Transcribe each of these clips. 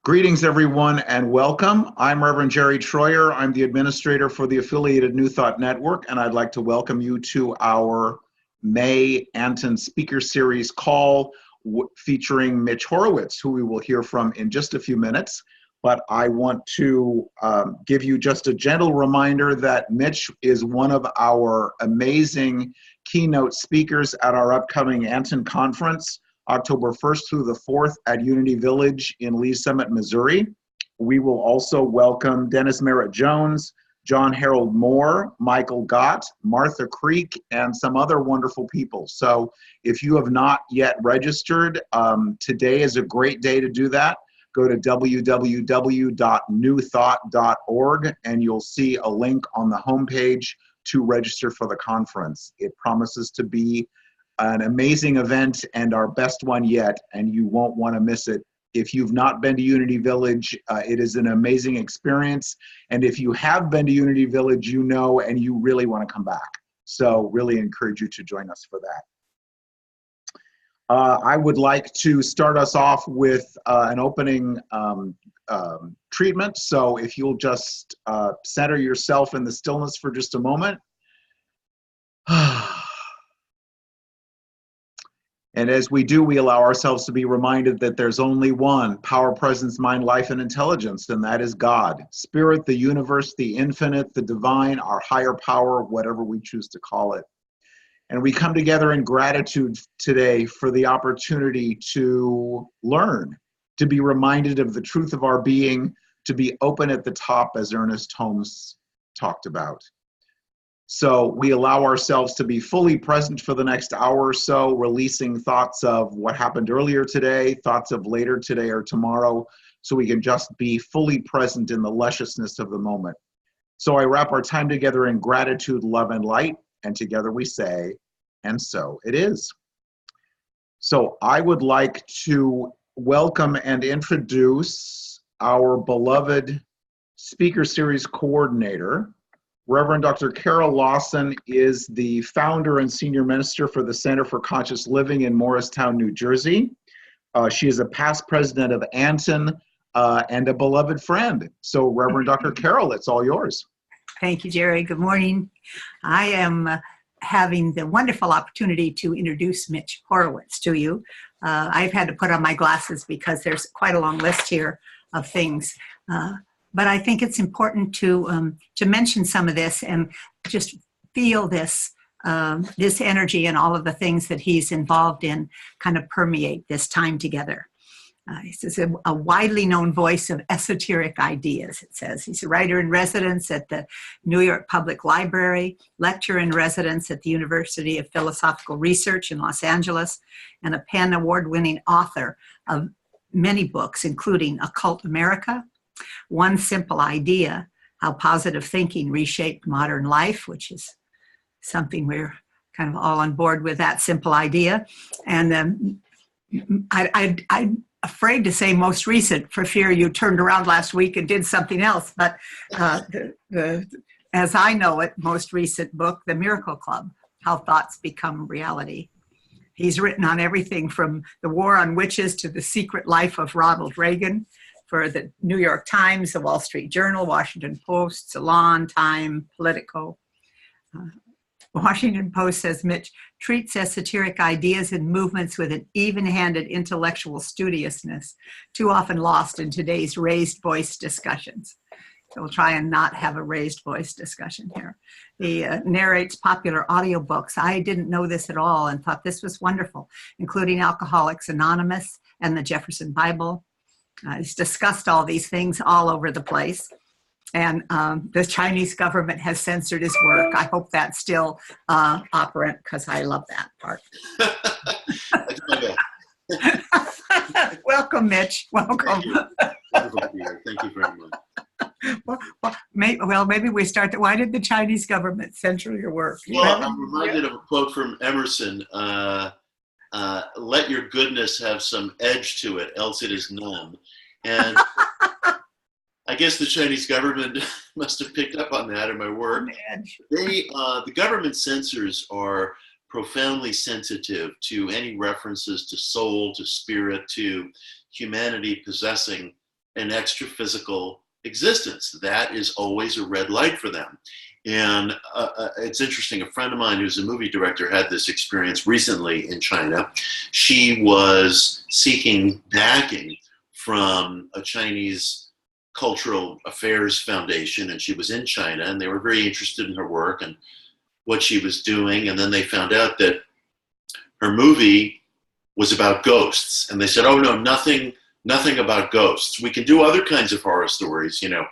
Greetings, everyone, and welcome. I'm Reverend Jerry Troyer. I'm the administrator for the affiliated New Thought Network, and I'd like to welcome you to our May Anton Speaker Series call featuring Mitch Horowitz, who we will hear from in just a few minutes. But I want to give you just a gentle reminder that Mitch is one of our amazing keynote speakers at our upcoming Anton Conference, October 1st through the 4th at Unity Village in Lee Summit, Missouri. We will also welcome Dennis Merritt Jones, John Harold Moore, Michael Gott, Martha Creek, and some other wonderful people. So if you have not yet registered, today is a great day to do that. Go to www.newthought.org and you'll see a link on the homepage to register for the conference. It promises to be an amazing event and our best one yet, and you won't want to miss it. If you've not been to Unity Village, it is an amazing experience. And if you have been to Unity Village, you know, and you really want to come back. So really encourage you to join us for that. I would like to start us off with an opening treatment. So if you'll just center yourself in the stillness for just a moment. And as we do, we allow ourselves to be reminded that there's only one power, presence, mind, life, and intelligence, and that is God. Spirit, the universe, the infinite, the divine, our higher power, whatever we choose to call it. And we come together in gratitude today for the opportunity to learn, to be reminded of the truth of our being, to be open at the top, as Ernest Holmes talked about. So we allow ourselves to be fully present for the next hour or so, releasing thoughts of what happened earlier today, thoughts of later today or tomorrow, so we can just be fully present in the lusciousness of the moment. So I wrap our time together in gratitude, love, and light, and together we say, and so it is. So I would like to welcome and introduce our beloved Speaker Series coordinator. Reverend Dr. Carol Lawson is the founder and senior minister for the Center for Conscious Living in Morristown, New Jersey. She is a past president of Anton and a beloved friend. So Reverend Dr. Carol, it's all yours. Thank you, Jerry. Good morning. I am having the wonderful opportunity to introduce Mitch Horowitz to you. I've had to put on my glasses because there's quite a long list here of things. But I think it's important to mention some of this and just feel this energy and all of the things that he's involved in kind of permeate this time together. He's a widely known voice of esoteric ideas, it says. He's a writer in residence at the New York Public Library, lecturer in residence at the University of Philosophical Research in Los Angeles, and a PEN Award-winning author of many books, including Occult America, One Simple Idea, How Positive Thinking Reshaped Modern Life, which is something we're kind of all on board with, that simple idea. And I'm afraid to say most recent for fear you turned around last week and did something else. But as I know it, most recent book, The Miracle Club, How Thoughts Become Reality. He's written on everything from the war on witches to the secret life of Ronald Reagan, for the New York Times, the Wall Street Journal, Washington Post, Salon, Time, Politico. Washington Post says Mitch treats esoteric ideas and movements with an even-handed intellectual studiousness, too often lost in today's raised voice discussions. So we'll try and not have a raised voice discussion here. He narrates popular audiobooks. I didn't know this at all and thought this was wonderful, including Alcoholics Anonymous and the Jefferson Bible. He's discussed all these things all over the place. And the Chinese government has censored his work. I hope that's still operant because I love that part. Welcome, Mitch. Welcome. Thank you very much. Well, maybe we start. Why did the Chinese government censor your work? Well, I'm reminded of a quote from Emerson. Let your goodness have some edge to it, else it is none. And I guess the Chinese government must have picked up on that in my work. The government censors are profoundly sensitive to any references to soul, to spirit, to humanity possessing an extra physical existence. That is always a red light for them. And it's interesting, a friend of mine who's a movie director had this experience recently in China. She was seeking backing from a Chinese Cultural Affairs Foundation, and she was in China, and they were very interested in her work and what she was doing. And then they found out that her movie was about ghosts, and they said, "Oh no, nothing about ghosts. We can do other kinds of horror stories, you know,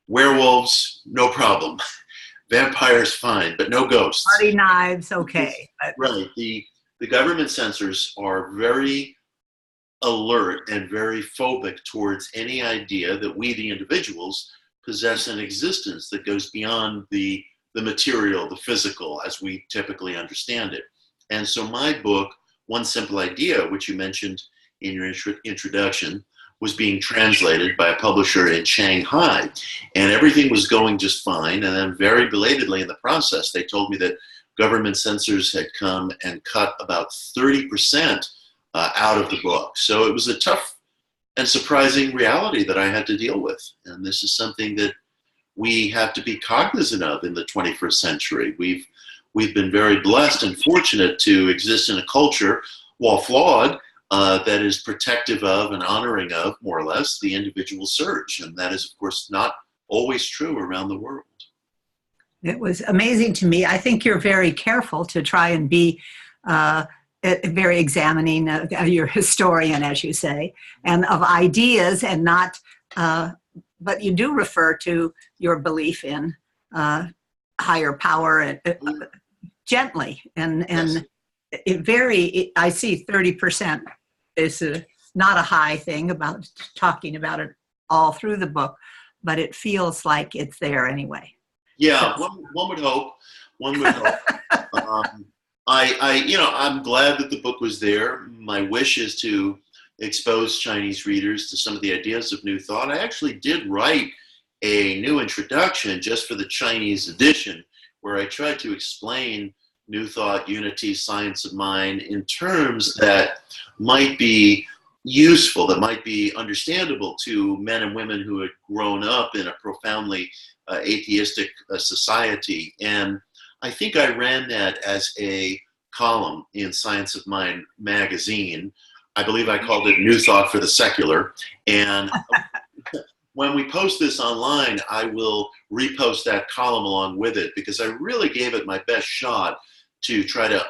werewolves, no problem, vampires, fine, but no ghosts." Bloody knives, okay. Right. The government censors are very alert and very phobic towards any idea that we, the individuals, possess an existence that goes beyond the material, the physical, as we typically understand it. And so my book, One Simple Idea, which you mentioned in your introduction, was being translated by a publisher in Shanghai. And everything was going just fine. And then very belatedly in the process, they told me that government censors had come and cut about 30% out of the book. So it was a tough and surprising reality that I had to deal with. And this is something that we have to be cognizant of in the 21st century. We've been very blessed and fortunate to exist in a culture, while flawed, that is protective of and honoring of, more or less, the individual surge. And that is, of course, not always true around the world. It was amazing to me. I think you're very careful to try and be very examining, you're a historian, as you say, and of ideas, and not, but you do refer to your belief in higher power gently, and Yes. I see 30% is not a high thing about talking about it all through the book, but it feels like it's there anyway. Yeah, one would hope. One would hope. I'm glad that the book was there. My wish is to expose Chinese readers to some of the ideas of New Thought. I actually did write a new introduction just for the Chinese edition, where I tried to explain New Thought, unity, science of mind in terms that might be useful, that might be understandable to men and women who had grown up in a profoundly atheistic society. And I think I ran that as a column in Science of Mind magazine. I believe I called it New Thought for the Secular. And when we post this online, I will repost that column along with it, because I really gave it my best shot to try to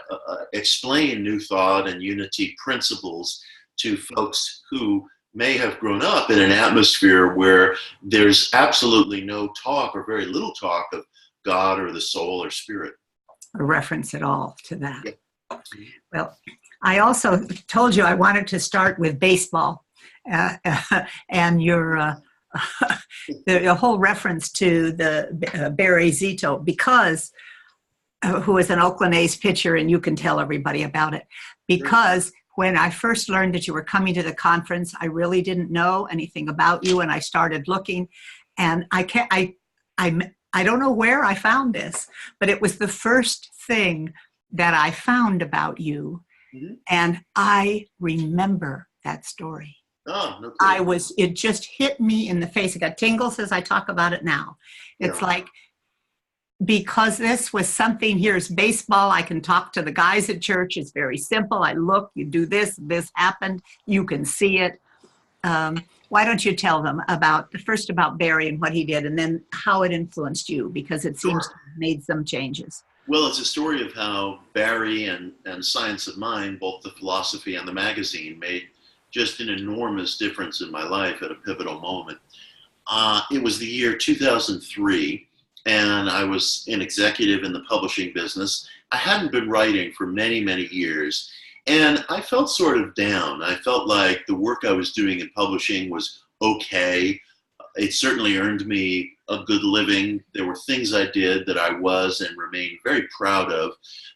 explain New Thought and unity principles to folks who may have grown up in an atmosphere where there's absolutely no talk, or very little talk, of God or the soul or spirit. A reference at all to that. Yeah. Well, I also told you I wanted to start with baseball, and your the whole reference to the Barry Zito, because who is an Oakland A's pitcher, and you can tell everybody about it. Because when I first learned that you were coming to the conference, I really didn't know anything about you, and I started looking, and I don't know where I found this, but it was the first thing that I found about you, and I remember that story. Oh, no kidding. It just hit me in the face. I got tingles as I talk about it now. It's like, because this was something, here's baseball, I can talk to the guys at church, it's very simple, I look, you do this happened, you can see it. Why don't you tell them first about Barry and what he did, and then how it influenced you, because it seems to have made some changes. Well, it's a story of how Barry and Science of Mind, both the philosophy and the magazine, made just an enormous difference in my life at a pivotal moment. It was the year 2003, and I was an executive in the publishing business. I hadn't been writing for many, many years, and I felt sort of down. I felt like the work I was doing in publishing was okay. It certainly earned me a good living. There were things I did that I was and remained very proud of,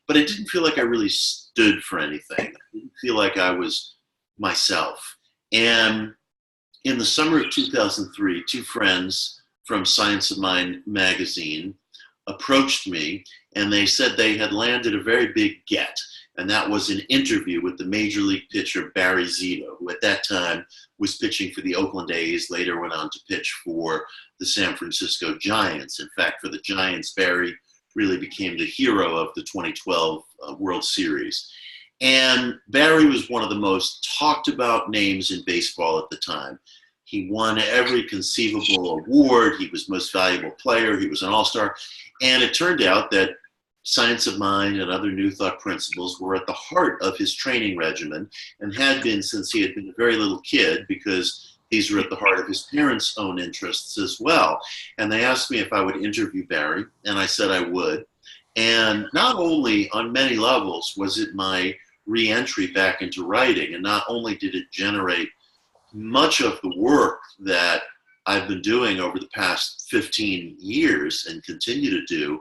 but I didn't feel like I really stood for anything. I didn't feel like I was myself. And in the summer of 2003, two friends from Science of Mind magazine approached me, and they said they had landed a very big get. and that was an interview with the major league pitcher Barry Zito, who at that time was pitching for the Oakland A's, later went on to pitch for the San Francisco Giants. In fact, for the Giants, Barry really became the hero of the 2012 World Series. And Barry was one of the most talked about names in baseball at the time. He won every conceivable award. He was most valuable player. He was an all-star. And it turned out that science of mind and other New Thought principles were at the heart of his training regimen, and had been since he had been a very little kid, because these were at the heart of his parents' own interests as well. And they asked me if I would interview Barry, and I said I would. And not only on many levels was it my re-entry back into writing, and not only did it generate much of the work that I've been doing over the past 15 years and continue to do,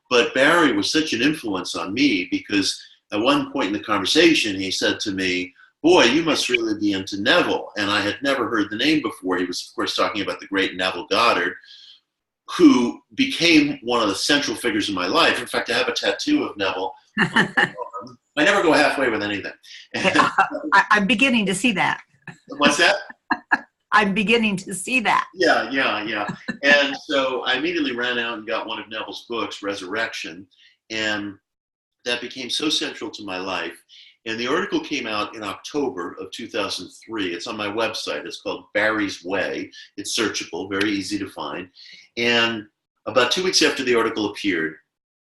but Barry was such an influence on me, because at one point in the conversation, he said to me, "Boy, you must really be into Neville." And I had never heard the name before. He was, of course, talking about the great Neville Goddard, who became one of the central figures in my life. In fact, I have a tattoo of Neville on my arm. I never go halfway with anything. I'm beginning to see that. What's that? I'm beginning to see that. Yeah. And so I immediately ran out and got one of Neville's books, Resurrection, and that became so central to my life. And the article came out in October of 2003. It's on my website. It's called Barry's Way. It's searchable, very easy to find. And about 2 weeks after the article appeared,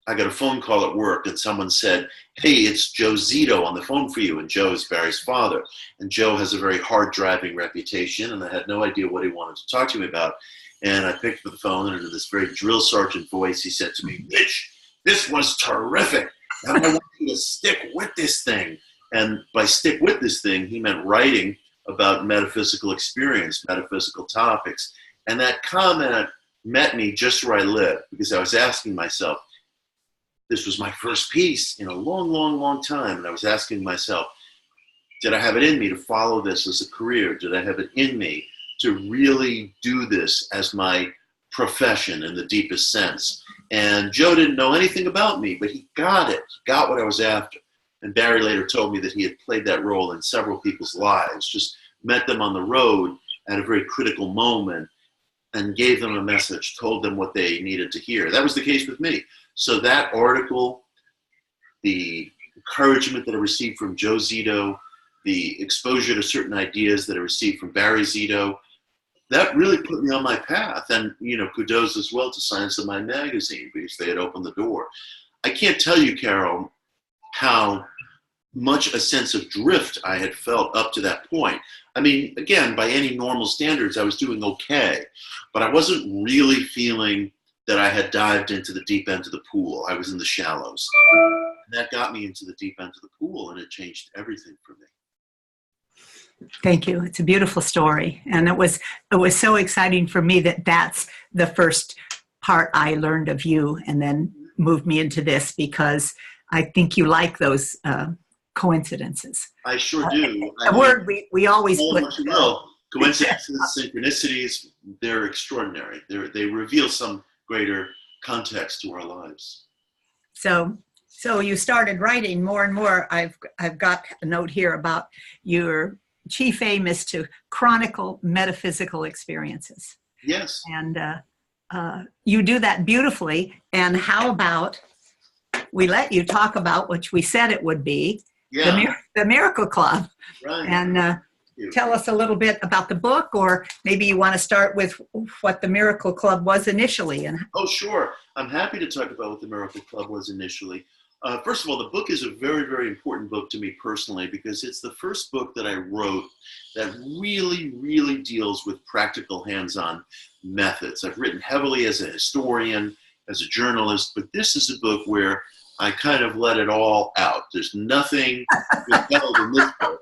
I got a phone call at work, and someone said, "Hey, it's Joe Zito on the phone for you." And Joe is Barry's father. And Joe has a very hard driving reputation, and I had no idea what he wanted to talk to me about. And I picked up the phone, and in this very drill sergeant voice, he said to me, "Mitch, this was terrific, and I want you to stick with this thing." And by stick with this thing, he meant writing about metaphysical experience, metaphysical topics. And that comment met me just where I live, because I was asking myself, this was my first piece in a long, long, long time. And I was asking myself, did I have it in me to follow this as a career? Did I have it in me to really do this as my profession in the deepest sense? And Joe didn't know anything about me, but he got it. He got what I was after. And Barry later told me that he had played that role in several people's lives, just met them on the road at a very critical moment and gave them a message, told them what they needed to hear. That was the case with me. So that article, the encouragement that I received from Joe Zito, the exposure to certain ideas that I received from Barry Zito, that really put me on my path. And, kudos as well to Science of Mind magazine, because they had opened the door. I can't tell you, Carol, how much a sense of drift I had felt up to that point. I mean, again, by any normal standards, I was doing okay, but I wasn't really feeling that I had dived into the deep end of the pool. I was in the shallows. And that got me into the deep end of the pool, and it changed everything for me. Thank you. It's a beautiful story. And it was so exciting for me that that's the first part I learned of you, and then moved me into this, because I think you like those coincidences. I sure do. A word we always put. Coincidences, synchronicities, they're extraordinary. They reveal some greater context to our lives. So you started writing more and more. I've got a note here about your chief aim is to chronicle metaphysical experiences. Yes. And you do that beautifully. And how about we let you talk about what we said it would be, the Miracle Club. Right. And tell us a little bit about the book, or maybe you want to start with what the Miracle Club was initially. Oh, sure. I'm happy to talk about what the Miracle Club was initially. First of all, the book is a very, very important book to me personally, because it's the first book that I wrote that really, really deals with practical hands-on methods. I've written heavily as a historian, as a journalist, but this is a book where I kind of let it all out. There's nothing withheld in this book.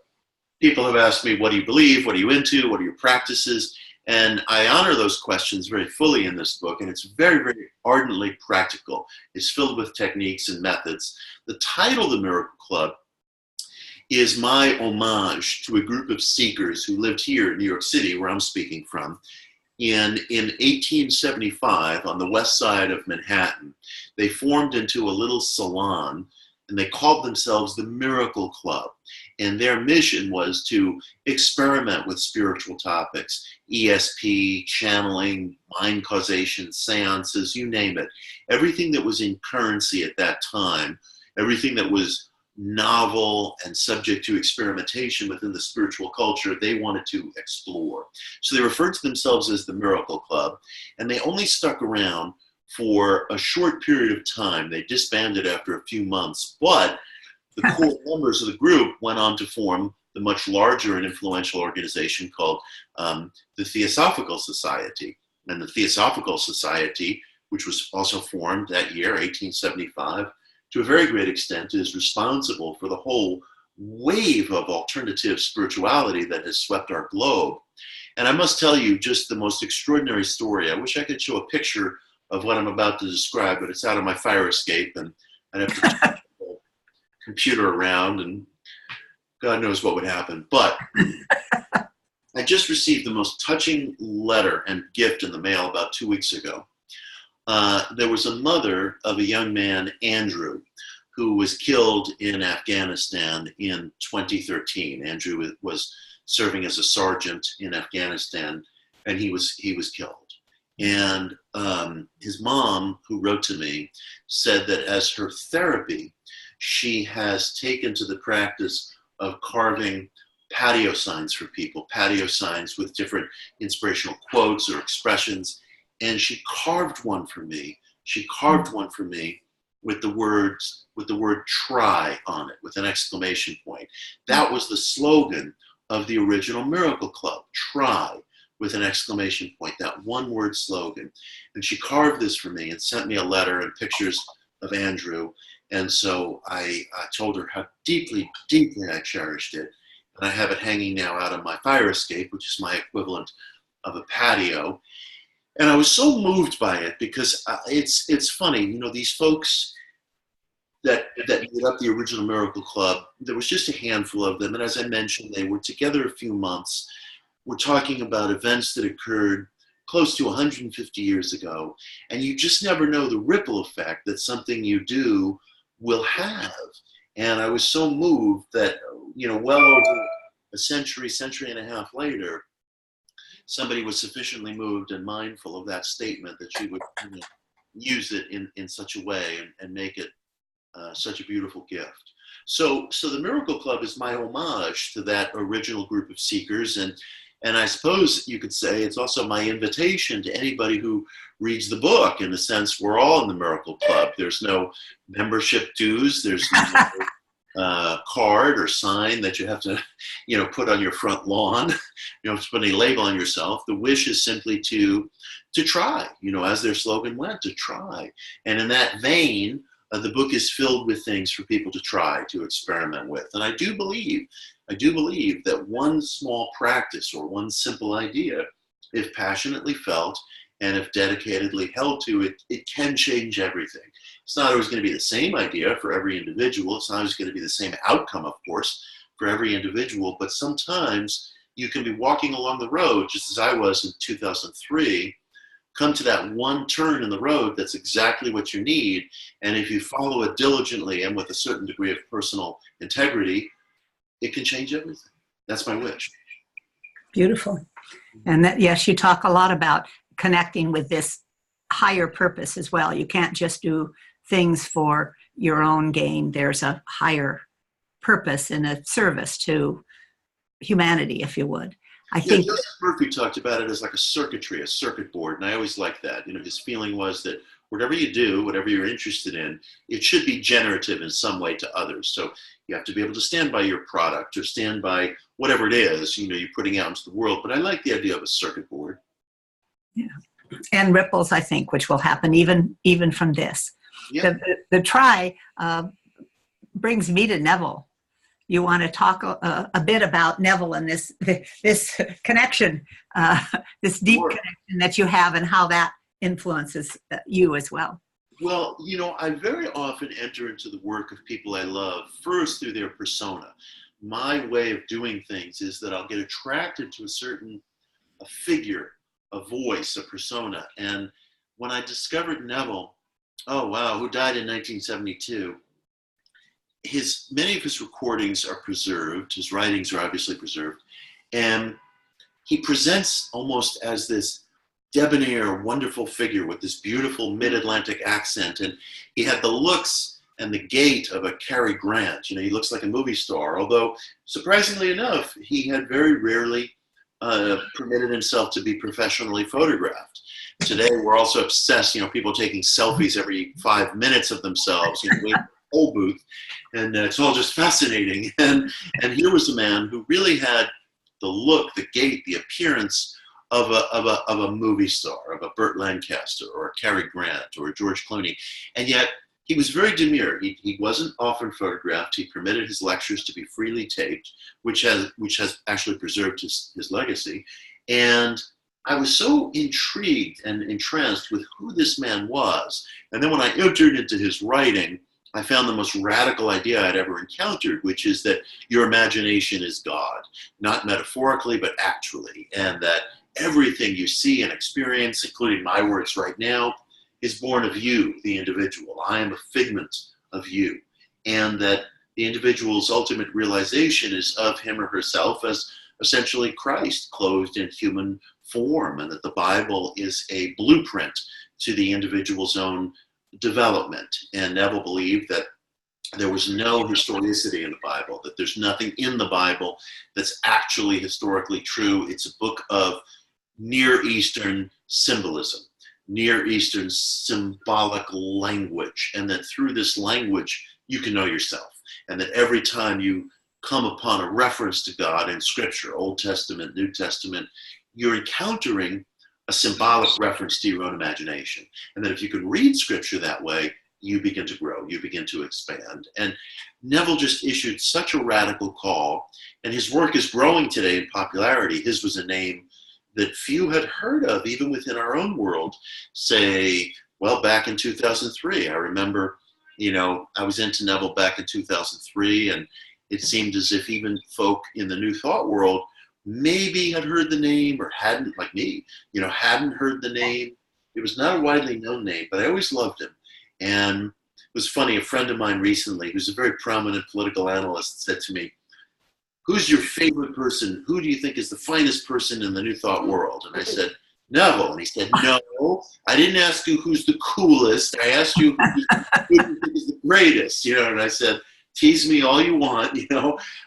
People have asked me, what do you believe? What are you into? What are your practices? And I honor those questions very fully in this book, and it's very, very ardently practical. It's filled with techniques and methods. The title, The Miracle Club, is my homage to a group of seekers who lived here in New York City, where I'm speaking from. In 1875, on the west side of Manhattan, they formed into a little salon and they called themselves the Miracle Club. And their mission was to experiment with spiritual topics, ESP, channeling, mind causation, seances, you name it. Everything that was in currency at that time, everything that was novel and subject to experimentation within the spiritual culture, they wanted to explore. So they referred to themselves as the Miracle Club, and they only stuck around for a short period of time. They disbanded after a few months, but the core members of the group went on to form the much larger and influential organization called the Theosophical Society. And the Theosophical Society, which was also formed that year, 1875, to a very great extent is responsible for the whole wave of alternative spirituality that has swept our globe. And I must tell you just the most extraordinary story. I wish I could show a picture of what I'm about to describe, but it's out of my fire escape, and I'd have to turn the computer around, and God knows what would happen. But I just received the most touching letter and gift in the mail about 2 weeks ago. There was a mother of a young man, Andrew, who was killed in Afghanistan in 2013. Andrew was serving as a sergeant in Afghanistan, and he was killed. And his mom, who wrote to me, said that as her therapy, she has taken to the practice of carving patio signs for people, patio signs with different inspirational quotes or expressions. And she carved one for me. She carved one for me with the word "try" on it, with an exclamation point. That was the slogan of the original Miracle Club, "Try," with an exclamation point, that one word slogan. And she carved this for me and sent me a letter and pictures of Andrew. And so I told her how deeply, deeply I cherished it. And I have it hanging now out of my fire escape, which is my equivalent of a patio. And I was so moved by it because it's funny, you know, these folks that made up the original Miracle Club, there was just a handful of them. And as I mentioned, they were together a few months. We're talking about events that occurred close to 150 years ago. And you just never know the ripple effect that something you do will have. And I was so moved that, you know, well over a century and a half later, somebody was sufficiently moved and mindful of that statement that she would use it in such a way and make it such a beautiful gift. So the Miracle Club is my homage to that original group of seekers, and I suppose you could say it's also my invitation to anybody who reads the book. In a sense, we're all in the Miracle Club. There's no membership dues. There's no card or sign that you have to, you know, put on your front lawn. You don't have to put any label on yourself. The wish is simply to try, you know, as their slogan went, to try. And in that vein, the book is filled with things for people to try, to experiment with. And I do believe that one small practice or one simple idea, if passionately felt and if dedicatedly held to, it can change everything. It's not always going to be the same idea for every individual. It's not always going to be the same outcome, of course, for every individual. But sometimes you can be walking along the road, just as I was in 2003, come to that one turn in the road that's exactly what you need. And if you follow it diligently and with a certain degree of personal integrity, it can change everything. That's my wish. Beautiful. And that, yes, you talk a lot about connecting with this higher purpose as well. You can't just do things for your own gain. There's a higher purpose and a service to humanity, if you would. I think Joseph Murphy talked about it as like a circuitry, a circuit board, and I always liked that. You know, his feeling was that whatever you do, whatever you're interested in, it should be generative in some way to others. So you have to be able to stand by your product or stand by whatever it is, you know, you're putting out into the world. But I like the idea of a circuit board. Yeah, and ripples, I think, which will happen even from this. Yeah. The try brings me to Neville. You want to talk a bit about Neville and this connection, this deep connection that you have, and how that influences you as well. Well, you know, I very often enter into the work of people I love first through their persona. My way of doing things is that I'll get attracted to a figure, a voice, a persona. And when I discovered Neville, oh wow, who died in 1972, many of his recordings are preserved. His writings are obviously preserved. And he presents almost as this debonair, wonderful figure with this beautiful mid-Atlantic accent. And he had the looks and the gait of a Cary Grant. He looks like a movie star, although surprisingly enough, he had very rarely permitted himself to be professionally photographed. Today, we're also obsessed, people taking selfies every 5 minutes of themselves, waiting for a whole booth, and it's all just fascinating. And here was a man who really had the look, the gait, the appearance of a movie star, of a Burt Lancaster or a Cary Grant or a George Clooney, and yet he was very demure. He wasn't often photographed. He permitted his lectures to be freely taped, which has actually preserved his legacy. And I was so intrigued and entranced with who this man was. And then when I entered into his writing, I found the most radical idea I'd ever encountered, which is that your imagination is God, not metaphorically, but actually, and that everything you see and experience, including my words right now, is born of you, the individual. I am a figment of you. And that the individual's ultimate realization is of him or herself as essentially Christ, clothed in human form, and that the Bible is a blueprint to the individual's own development. And Neville believed that there was no historicity in the Bible, that there's nothing in the Bible that's actually historically true. It's a book of Near Eastern symbolism, Near Eastern symbolic language, and that through this language you can know yourself, and that every time you come upon a reference to God in Scripture, Old Testament, New Testament, you're encountering a symbolic reference to your own imagination, and that if you can read Scripture that way, you begin to grow, you begin to expand. And Neville just issued such a radical call, and his work is growing today in popularity. His was a name that few had heard of, even within our own world, say, well, back in 2003. I remember, I was into Neville back in 2003, and it seemed as if even folk in the New Thought world maybe had heard the name or hadn't, like me, hadn't heard the name. It was not a widely known name, but I always loved him. And it was funny, a friend of mine recently, who's a very prominent political analyst, said to me, who's your favorite person? Who do you think is the finest person in the New Thought world? And I said, Neville. And he said, no, I didn't ask you who's the coolest. I asked you who you think is the greatest. And I said, tease me all you want.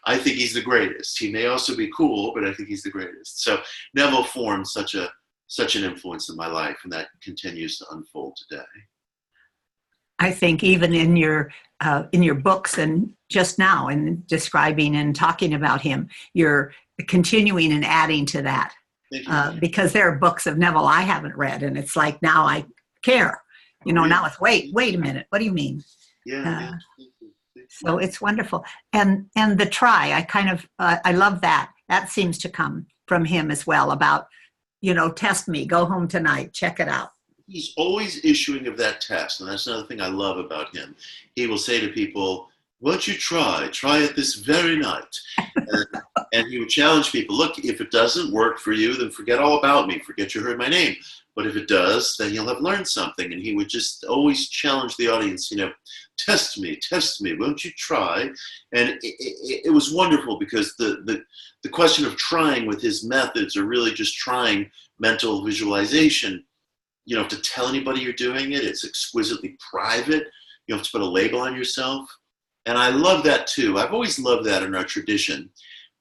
I think he's the greatest. He may also be cool, but I think he's the greatest. So Neville formed such an influence in my life, and that continues to unfold today. I think even in your books and just now in describing and talking about him, you're continuing and adding to that. Because there are books of Neville I haven't read, and it's like now I care. Now it's wait a minute, what do you mean? Yeah. So it's wonderful. And the try, I kind of I love that. That seems to come from him as well about, test me, go home tonight, check it out. He's always issuing of that test, and that's another thing I love about him. He will say to people, won't you try it this very night. And he would challenge people, look, if it doesn't work for you, then forget all about me, forget you heard my name. But if it does, then you'll have learned something. And he would just always challenge the audience, test me, won't you try? And it was wonderful, because the question of trying with his methods, or really just trying mental visualization, you don't have to tell anybody you're doing it. It's exquisitely private. You don't have to put a label on yourself. And I love that too. I've always loved that in our tradition.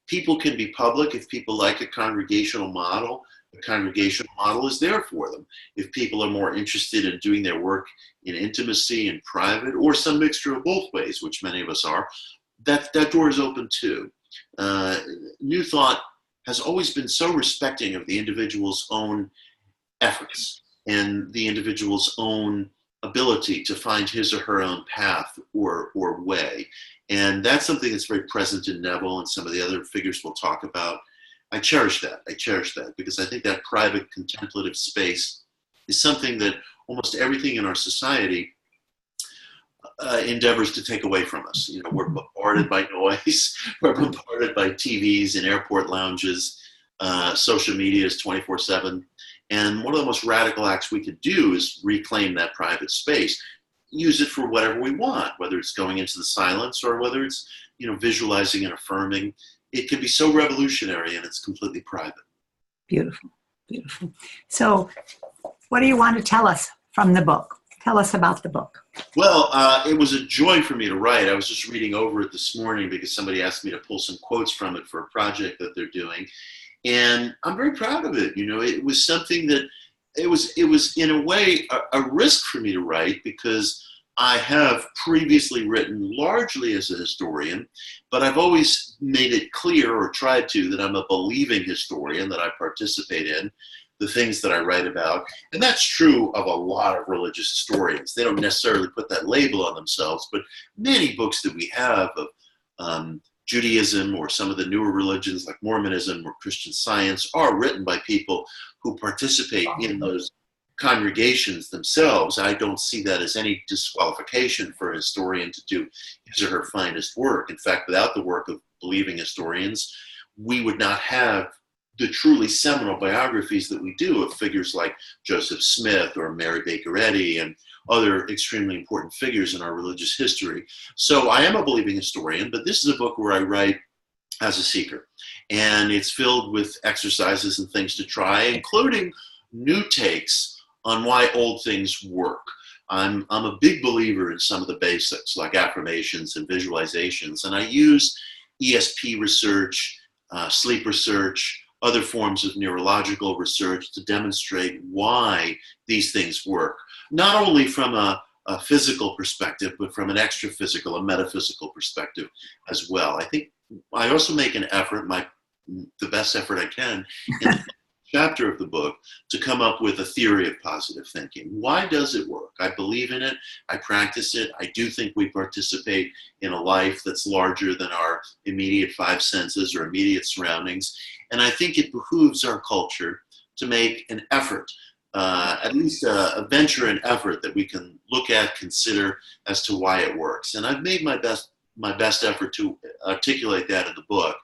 People can be public if people like a congregational model. The congregational model is there for them. If people are more interested in doing their work in intimacy and private, or some mixture of both ways, which many of us are, that door is open too. New Thought has always been so respecting of the individual's own efforts and the individual's own ability to find his or her own path or way. And that's something that's very present in Neville and some of the other figures we'll talk about. I cherish that because I think that private contemplative space is something that almost everything in our society endeavors to take away from us. We're bombarded by noise, we're bombarded by TVs and airport lounges, social media is 24/7. And one of the most radical acts we could do is reclaim that private space. use it for whatever we want, whether it's going into the silence or whether it's, visualizing and affirming. It can be so revolutionary, and it's completely private. Beautiful, beautiful. So what do you want to tell us from the book? Tell us about the book. Well, it was a joy for me to write. I was just reading over it this morning because somebody asked me to pull some quotes from it for a project that they're doing. And I'm very proud of it. It was something that it was in a way a risk for me to write, because I have previously written largely as a historian, but I've always made it clear, or tried to, that I'm a believing historian, that I participate in the things that I write about. And that's true of a lot of religious historians. They don't necessarily put that label on themselves, but many books that we have of Judaism or some of the newer religions like Mormonism or Christian Science are written by people who participate in those congregations themselves. I don't see that as any disqualification for a historian to do his or her finest work. In fact, without the work of believing historians, we would not have the truly seminal biographies that we do of figures like Joseph Smith or Mary Baker Eddy and other extremely important figures in our religious history. So I am a believing historian, but this is a book where I write as a seeker. And it's filled with exercises and things to try, including new takes on why old things work. I'm a big believer in some of the basics like affirmations and visualizations, and I use ESP research, sleep research, other forms of neurological research to demonstrate why these things work, not only from a physical perspective, but from an extra-physical, a metaphysical perspective as well. I think I also make an effort, the best effort I can, in chapter of the book to come up with a theory of positive thinking. Why does it work? I believe in it. I practice it. I do think we participate in a life that's larger than our immediate five senses or immediate surroundings. And I think it behooves our culture to make an effort, at least a venture and effort that we can look at, consider as to why it works. And I've made my best effort to articulate that in the book.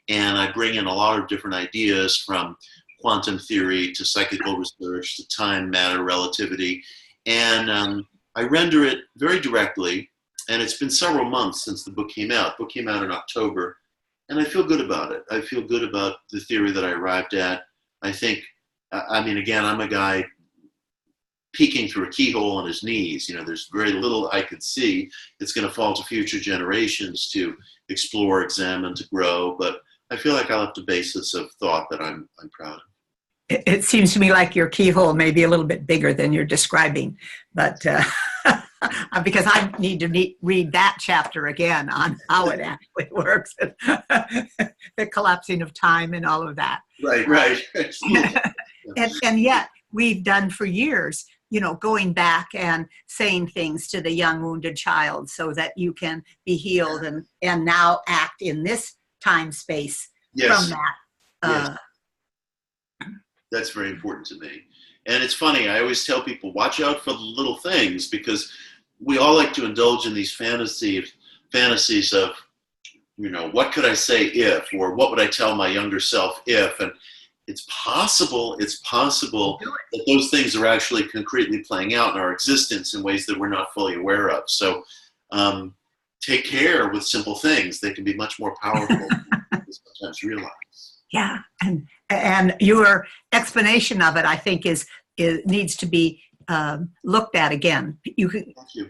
And I bring in a lot of different ideas, from quantum theory to psychical research to time, matter, relativity. And I render it very directly. And it's been several months since the book came out. The book came out in October. And I feel good about it. I feel good about the theory that I arrived at. I think, again, I'm a guy peeking through a keyhole on his knees. There's very little I could see. It's going to fall to future generations to explore, examine, to grow. But I feel like I left a basis of thought that I'm proud of. It seems to me like your keyhole may be a little bit bigger than you're describing, but because I need to read that chapter again on how it actually works, the collapsing of time and all of that. Right. And yet we've done for years, going back and saying things to the young wounded child so that you can be healed and now act in this time space from that. Yes. That's very important to me. And it's funny, I always tell people, watch out for the little things, because we all like to indulge in these fantasies of, what could I say if, or what would I tell my younger self if? And it's possible that those things are actually concretely playing out in our existence in ways that we're not fully aware of. So take care with simple things. They can be much more powerful than we sometimes realize. Yeah, and your explanation of it, I think, needs to be looked at again. Thank you.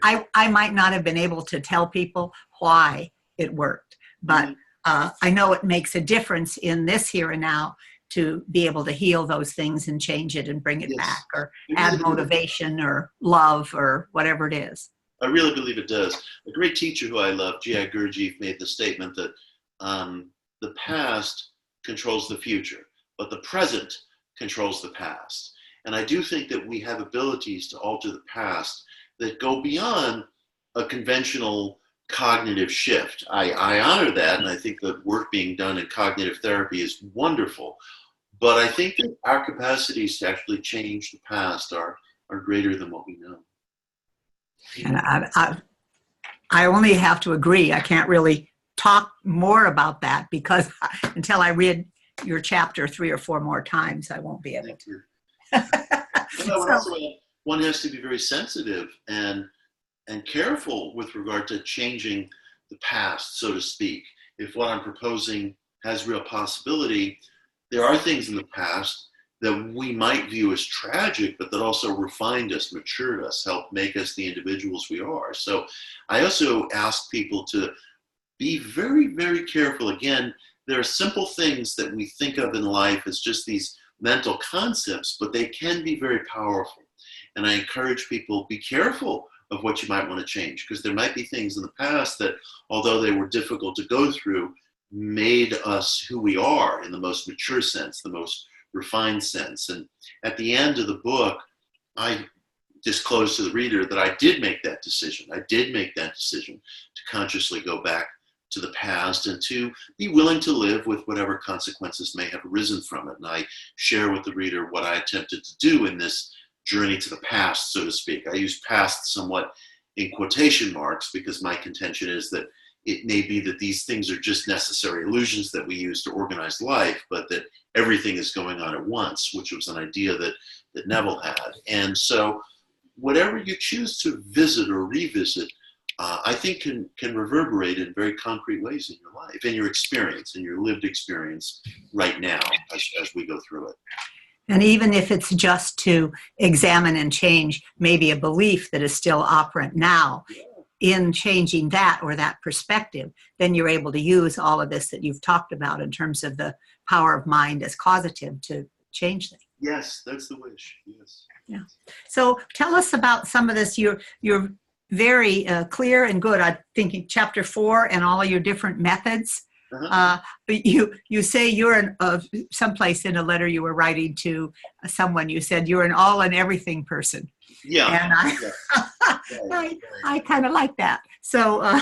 I might not have been able to tell people why it worked, but I know it makes a difference in this here and now to be able to heal those things and change it and bring it back, or add motivation or love or whatever it is. I really believe it does. A great teacher who I love, G.I. Gurdjieff, made the statement that the past controls the future, but the present controls the past. And I do think that we have abilities to alter the past that go beyond a conventional cognitive shift. I honor that, and I think the work being done in cognitive therapy is wonderful. But I think that our capacities to actually change the past are greater than what we know. And I only have to agree. I can't really talk more about that because until I read your chapter 3 or 4 more times, I won't be able to. One has to be very sensitive and and careful with regard to changing the past, so to speak. If what I'm proposing has real possibility, there are things in the past that we might view as tragic, but that also refined us, matured us, helped make us the individuals we are. So I also ask people to be very, very careful. Again, there are simple things that we think of in life as just these mental concepts, but they can be very powerful. And I encourage people, be careful of what you might want to change, because there might be things in the past that, although they were difficult to go through, made us who we are in the most mature sense, the most refined sense. And at the end of the book, I disclose to the reader that I did make that decision. I did make that decision to consciously go back to the past and to be willing to live with whatever consequences may have arisen from it. And I share with the reader what I attempted to do in this journey to the past, so to speak. I use past somewhat in quotation marks because my contention is that it may be that these things are just necessary illusions that we use to organize life, but that everything is going on at once, which was an idea that Neville had. And so whatever you choose to visit or revisit, I think can reverberate in very concrete ways in your life, in your experience, in your lived experience right now as we go through it. And even if it's just to examine and change maybe a belief that is still operant now, in changing that or that perspective, then you're able to use all of this that you've talked about in terms of the power of mind as causative to change things. Yes, that's the wish. Yes. Yeah. So tell us about some of this. You're very clear and good. I'm thinking chapter 4 and all of your different methods. Uh-huh. You say you're someplace in a letter you were writing to someone. You said you're an all and everything person. Yeah. And I kind of like that. So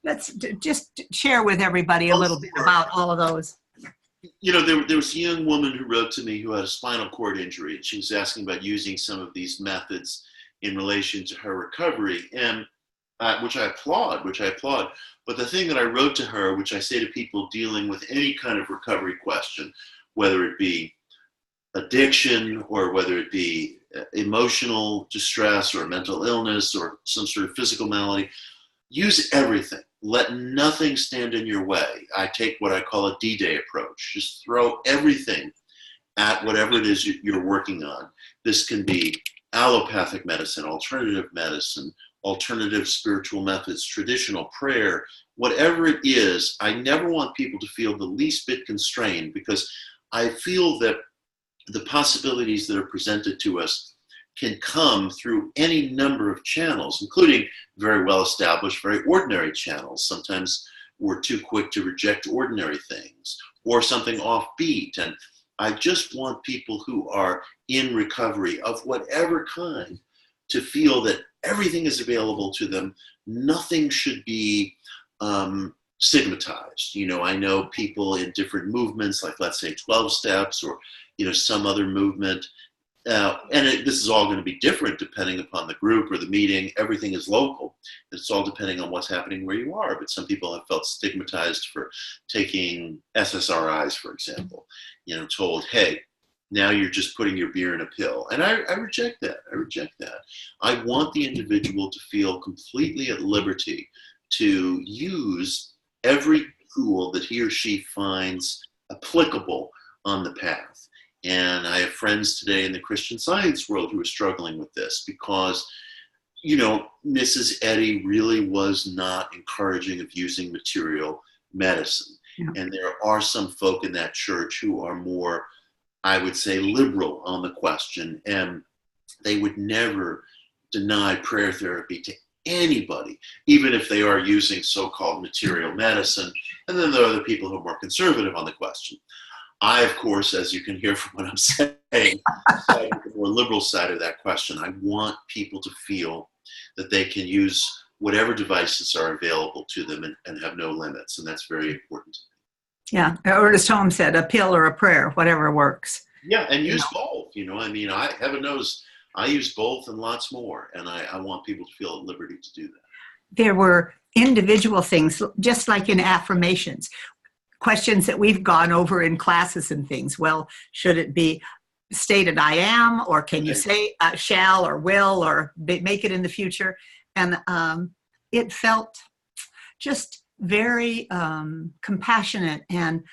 let's just share with everybody a little bit about all of those. You know, there was a young woman who wrote to me who had a spinal cord injury, and she was asking about using some of these methods in relation to her recovery, and which I applaud. But the thing that I wrote to her, which I say to people dealing with any kind of recovery question, whether it be addiction or whether it be emotional distress or mental illness or some sort of physical malady, use everything. Let nothing stand in your way. I take what I call a D-Day approach. Just throw everything at whatever it is you're working on. This can be allopathic medicine, alternative spiritual methods, traditional prayer, whatever it is. I never want people to feel the least bit constrained, because I feel that the possibilities that are presented to us can come through any number of channels, including very well-established, very ordinary channels. Sometimes we're too quick to reject ordinary things or something offbeat. And I just want people who are in recovery of whatever kind to feel that everything is available to them. Nothing should be stigmatized. You know, I know people in different movements, like let's say 12 steps or, you know, some other movement. This is all going to be different depending upon the group or the meeting. Everything is local. It's all depending on what's happening where you are. But some people have felt stigmatized for taking SSRIs, for example, you know, told, hey, now you're just putting your beer in a pill. And I reject that. I want the individual to feel completely at liberty to use every tool that he or she finds applicable on the path. And I have friends today in the Christian Science world who are struggling with this because, you know, Mrs. Eddy really was not encouraging of using material medicine. Yeah. And there are some folk in that church who are more, I would say, liberal on the question, and they would never deny prayer therapy to anybody, even if they are using so-called material medicine. And then there are other people who are more conservative on the question. I, of course, as you can hear from what I'm saying, side the more liberal side of that question. I want people to feel that they can use whatever devices are available to them and have no limits, and that's very important. Yeah, or as Tom said, a pill or a prayer, whatever works. Yeah, and use both. You know, I mean, heaven knows, I use both and lots more, and I want people to feel at liberty to do that. There were individual things, just like in affirmations, questions that we've gone over in classes and things. Well, should it be stated I am, or can you Right. say shall or will or make it in the future? And it felt just very compassionate and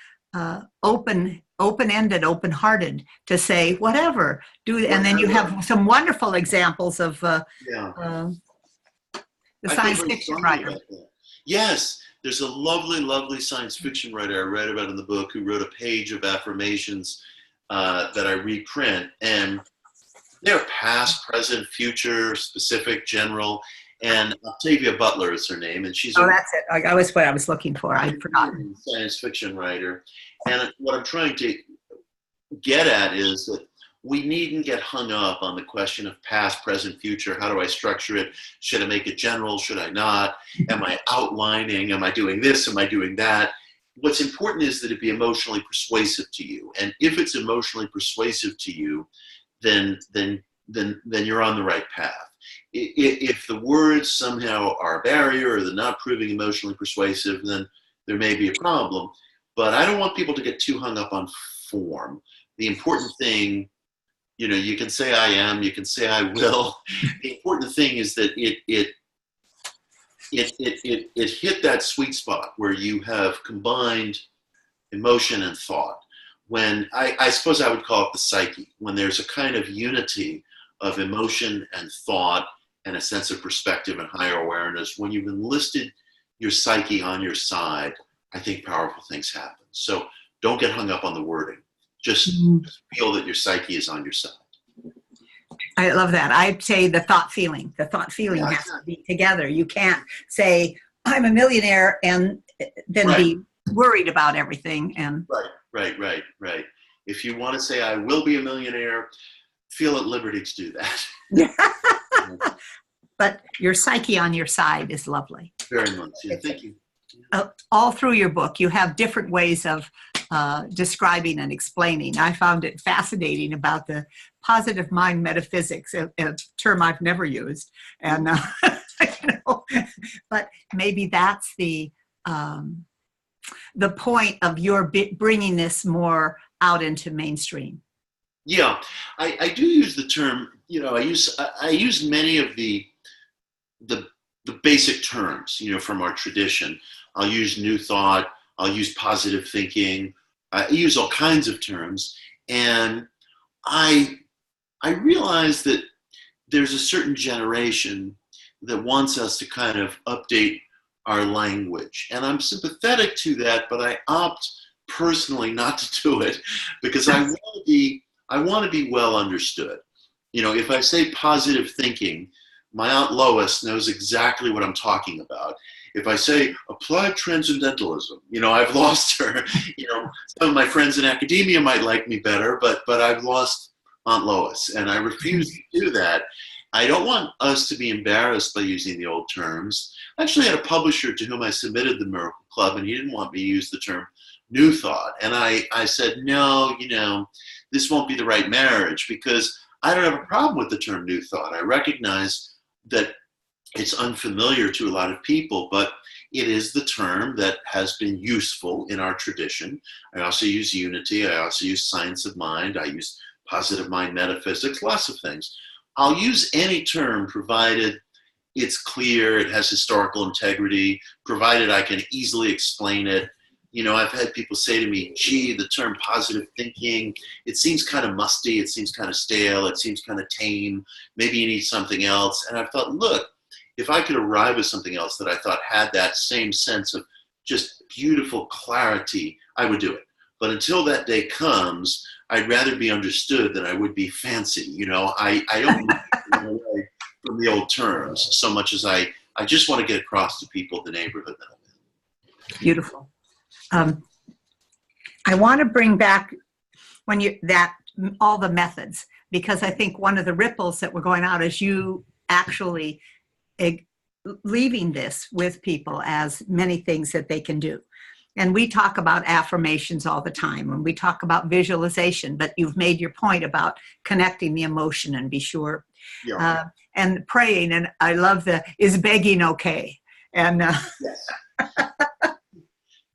open-ended, open-hearted to say whatever. And then you Whatever. have some wonderful examples of Yeah. the I feel science very fiction strongly writer. about that. Yes, there's a lovely, lovely science fiction writer I read about in the book who wrote a page of affirmations that I reprint, and they're past, present, future, specific, general. And Octavia Butler is her name, and she's Oh, a that's it. I was what I was looking for. I'd forgotten. science fiction writer. And what I'm trying to get at is that we needn't get hung up on the question of past, present, future. How do I structure it? Should I make it general? Should I not? Am I outlining? Am I doing this? Am I doing that? What's important is that it be emotionally persuasive to you. And if it's emotionally persuasive to you, then you're on the right path. If the words somehow are a barrier or they're not proving emotionally persuasive, then there may be a problem. But I don't want people to get too hung up on form. The important thing, you can say I am, you can say I will. The important thing is that it hit that sweet spot where you have combined emotion and thought. When I suppose I would call it the psyche, when there's a kind of unity of emotion and thought and a sense of perspective and higher awareness, when you've enlisted your psyche on your side, I think powerful things happen. So don't get hung up on the wording. Just feel that your psyche is on your side. I love that. I'd say the thought feeling. The thought feeling Yeah, has to be together. You can't say, I'm a millionaire, and then Right. be worried about everything. And Right. If you want to say I will be a millionaire, feel at liberty to do that. but your psyche on your side is lovely. Very much. Yeah, thank you. All through your book, you have different ways of describing and explaining. I found it fascinating about the positive mind metaphysics, a term I've never used. And, but maybe that's the point of your bringing this more out into mainstream. Yeah, I do use the term, I use many of the basic terms, from our tradition. I'll use new thought, I'll use positive thinking, I use all kinds of terms. And I realize that there's a certain generation that wants us to kind of update our language. And I'm sympathetic to that, but I opt personally not to do it because I want to be well understood. If I say positive thinking, my Aunt Lois knows exactly what I'm talking about. If I say applied transcendentalism, I've lost her. Some of my friends in academia might like me better, but I've lost Aunt Lois, and I refuse to do that. I don't want us to be embarrassed by using the old terms. I actually had a publisher to whom I submitted the Miracle Club, and he didn't want me to use the term new thought. And I said, no, this won't be the right marriage, because I don't have a problem with the term new thought. I recognize that it's unfamiliar to a lot of people, but it is the term that has been useful in our tradition. I also use unity. I also use science of mind. I use positive mind metaphysics, lots of things. I'll use any term provided it's clear, it has historical integrity, provided I can easily explain it. I've had people say to me, gee, the term positive thinking, it seems kind of musty, it seems kind of stale, it seems kind of tame, maybe you need something else. And I thought, look, if I could arrive at something else that I thought had that same sense of just beautiful clarity, I would do it. But until that day comes, I'd rather be understood than I would be fancy. I don't run away from the old terms so much as I just want to get across to people the neighborhood that I'm in. Beautiful. I want to bring back all the methods, because I think one of the ripples that were going out is you actually leaving this with people as many things that they can do. And we talk about affirmations all the time, and we talk about visualization, but you've made your point about connecting the emotion and be sure. Yeah. And praying, and I love is begging okay? And yes.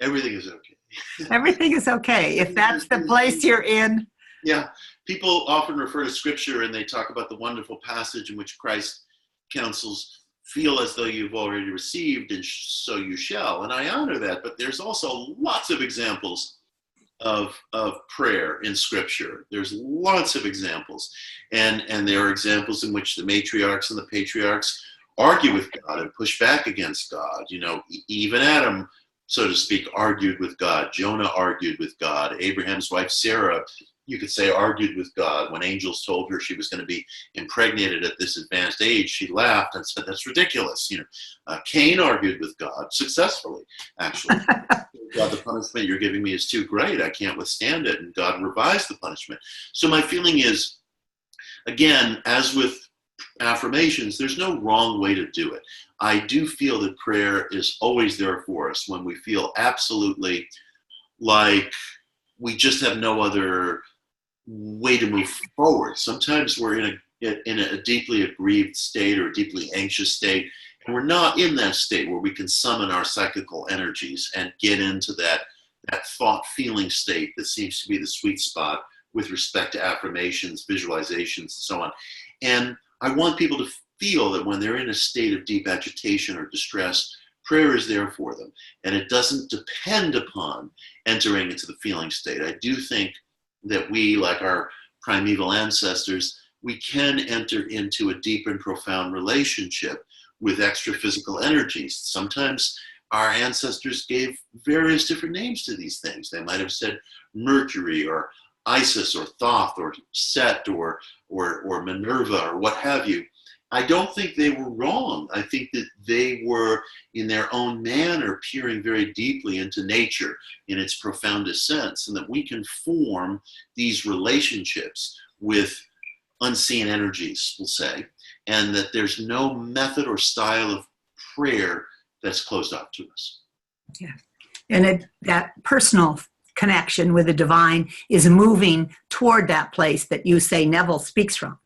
Everything is okay. Everything is okay. If that's the place you're in, Yeah, people often refer to scripture and they talk about the wonderful passage in which Christ counsels, feel as though you've already received and so you shall. And I honor that, but there's also lots of examples of prayer in scripture. There's lots of examples. And there are examples in which the matriarchs and the patriarchs argue with God and push back against God. You know, even Adam, so to speak, argued with God. Jonah argued with God. Abraham's wife, Sarah, you could say, argued with God. When angels told her she was going to be impregnated at this advanced age, she laughed and said, that's ridiculous. You know, Cain argued with God successfully, actually. God, the punishment you're giving me is too great. I can't withstand it. And God revised the punishment. So my feeling is, again, as with affirmations, there's no wrong way to do it. I do feel that prayer is always there for us when we feel absolutely like we just have no other way to move forward. Sometimes we're in a deeply aggrieved state or a deeply anxious state, and we're not in that state where we can summon our psychical energies and get into that thought feeling state that seems to be the sweet spot with respect to affirmations, visualizations, and so on. And I want people to feel that when they're in a state of deep agitation or distress, prayer is there for them. And it doesn't depend upon entering into the feeling state. I do think that we, like our primeval ancestors, we can enter into a deep and profound relationship with extra physical energies. Sometimes our ancestors gave various different names to these things. They might have said Mercury or Isis or Thoth or Set or Minerva or what have you. I don't think they were wrong. I think that they were, in their own manner, peering very deeply into nature in its profoundest sense, and that we can form these relationships with unseen energies, we'll say, and that there's no method or style of prayer that's closed off to us. Yeah. And that personal connection with the divine is moving toward that place that you say Neville speaks from.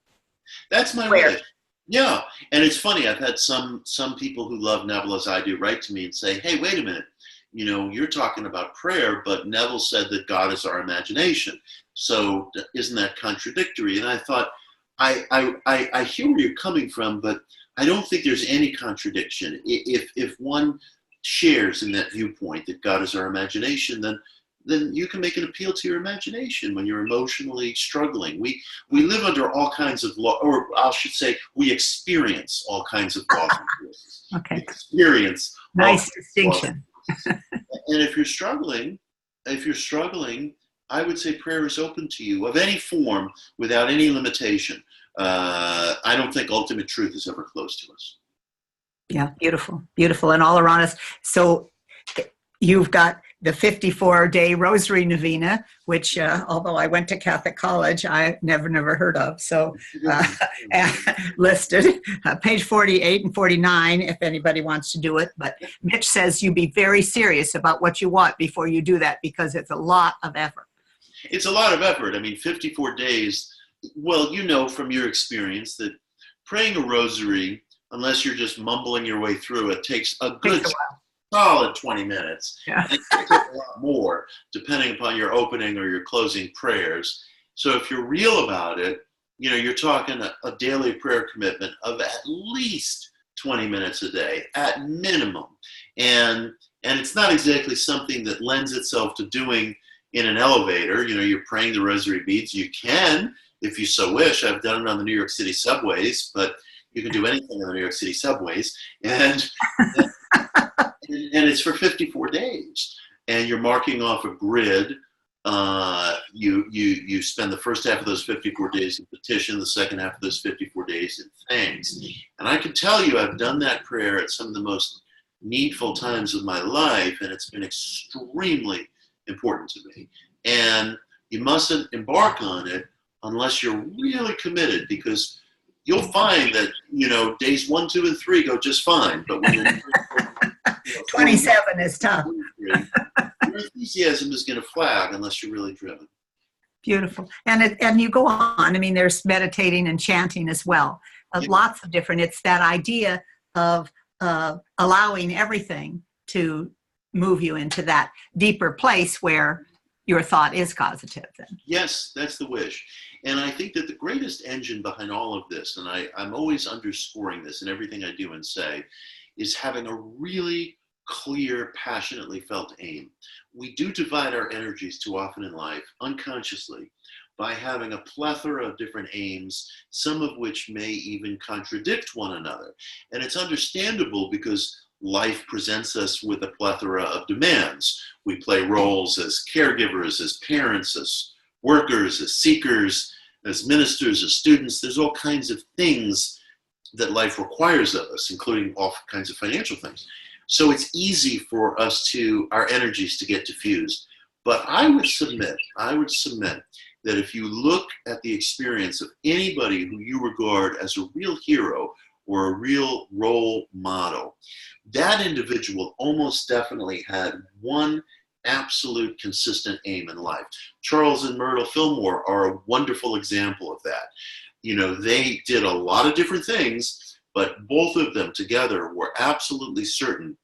That's my wish. Yeah, and it's funny. I've had some people who love Neville as I do write to me and say, "Hey, wait a minute. You know, you're talking about prayer, but Neville said that God is our imagination. So isn't that contradictory?" And I thought, I hear where you're coming from, but I don't think there's any contradiction. If one shares in that viewpoint that God is our imagination, then you can make an appeal to your imagination when you're emotionally struggling. We live under all kinds of law, or I should say, we experience all kinds of laws. Okay. Experience. Nice distinction. And if you're struggling, I would say prayer is open to you of any form without any limitation. I don't think ultimate truth is ever close to us. Yeah, beautiful, beautiful, and all around us. So you've got the 54-day Rosary Novena, which, although I went to Catholic college, I never heard of. So listed, page 48 and 49, if anybody wants to do it. But Mitch says you be very serious about what you want before you do that, because it's a lot of effort. It's a lot of effort. I mean, 54 days, well, you know from your experience that praying a rosary, unless you're just mumbling your way through it, takes a good solid 20 minutes. Yeah. And it takes a lot more, depending upon your opening or your closing prayers. So if you're real about it, you know, you're talking a daily prayer commitment of at least 20 minutes a day, at minimum. And it's not exactly something that lends itself to doing in an elevator. You know, you're praying the rosary beads. You can, if you so wish. I've done it on the New York City subways, but you can do anything on the New York City subways. And it's for 54 days. And you're marking off a grid. You spend the first half of those 54 days in petition, the second half of those 54 days in thanks. And I can tell you, I've done that prayer at some of the most needful times of my life, and it's been extremely important to me. And you mustn't embark on it unless you're really committed, because you'll find that, you know, days 1, 2, and 3 go just fine. But when you're 27 is tough. Your enthusiasm is going to flag unless you're really driven. Beautiful. And you go on. I mean, there's meditating and chanting as well. Lots of different. It's that idea of allowing everything to move you into that deeper place where your thought is causative then. Yes, that's the wish. And I think that the greatest engine behind all of this, and I'm always underscoring this in everything I do and say, is having a really clear, passionately felt aim. We do divide our energies too often in life, unconsciously, by having a plethora of different aims, some of which may even contradict one another. And it's understandable because life presents us with a plethora of demands. We play roles as caregivers, as parents, as workers, as seekers, as ministers, as students. There's all kinds of things that life requires of us, including all kinds of financial things. So it's easy for us our energies to get diffused. But I would submit that if you look at the experience of anybody who you regard as a real hero or a real role model, that individual almost definitely had one absolute consistent aim in life. Charles and Myrtle Fillmore are a wonderful example of that. You know, they did a lot of different things, but both of them together were absolutely certain